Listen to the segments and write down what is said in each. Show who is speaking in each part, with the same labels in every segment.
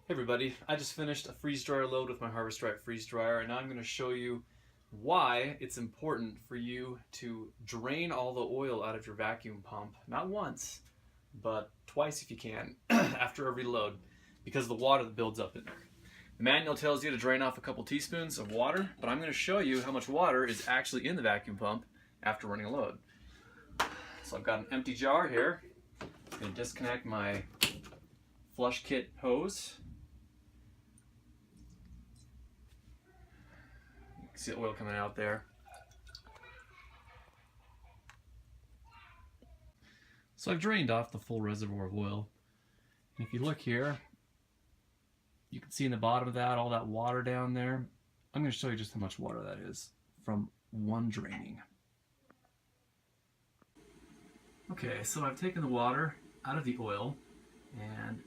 Speaker 1: Hey everybody, I just finished a freeze dryer load with my Harvest Stripe freeze dryer, and now I'm going to show you why it's important for you to drain all the oil out of your vacuum pump, not once, but twice if you can, after every load, because of the water that builds up in there. The manual tells you to drain off a couple teaspoons of water, but I'm going to show you how much water is actually in the vacuum pump after running a load. So I've got an empty jar here. I'm going to disconnect my flush kit hose. See the oil coming out there. So I've drained off the full reservoir of oil. And if you look here, you can see in the bottom of that, all that water down there. I'm going to show you just how much water that is from one draining. Okay, so I've taken the water out of the oil, and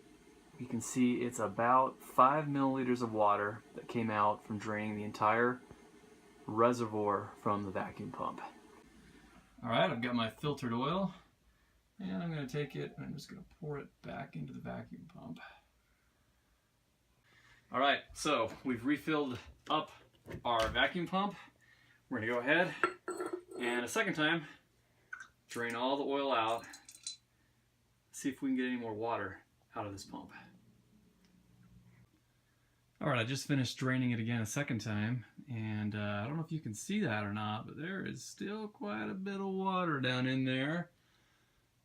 Speaker 1: you can see it's about 5 milliliters of water that came out from draining the entire reservoir from the vacuum pump. Alright, I've got my filtered oil, and I'm going to take it and I'm just going to pour it back into the vacuum pump. Alright, so we've refilled up our vacuum pump. We're going to go ahead and a second time drain all the oil out, see if we can get any more water out of this pump. Alright, I just finished draining it again a second time, and I don't know if you can see that or not, but there is still quite a bit of water down in there.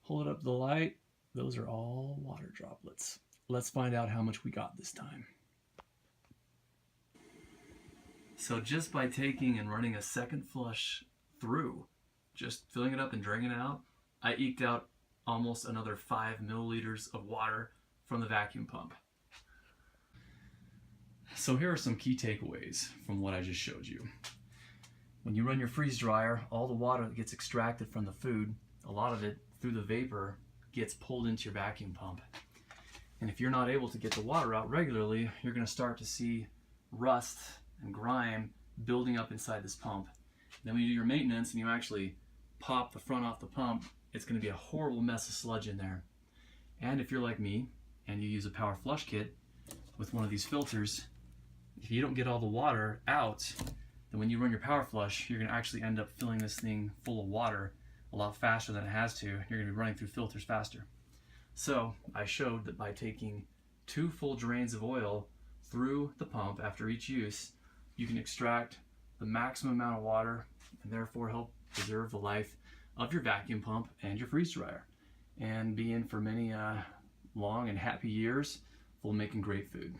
Speaker 1: Hold it up to the light. Those are all water droplets. Let's find out how much we got this time. So just by taking and running a second flush through, just filling it up and draining it out, I eked out almost another 5 milliliters of water from the vacuum pump. So here are some key takeaways from what I just showed you. When you run your freeze dryer, all the water that gets extracted from the food, a lot of it through the vapor gets pulled into your vacuum pump. And if you're not able to get the water out regularly, you're going to start to see rust and grime building up inside this pump. Then when you do your maintenance and you actually pop the front off the pump, it's going to be a horrible mess of sludge in there. And if you're like me and you use a power flush kit with one of these filters, if you don't get all the water out, then when you run your power flush, you're going to actually end up filling this thing full of water a lot faster than it has to. You're going to be running through filters faster. So I showed that by taking 2 full drains of oil through the pump after each use, you can extract the maximum amount of water and therefore help preserve the life of your vacuum pump and your freeze dryer, and be in for many long and happy years full of making great food.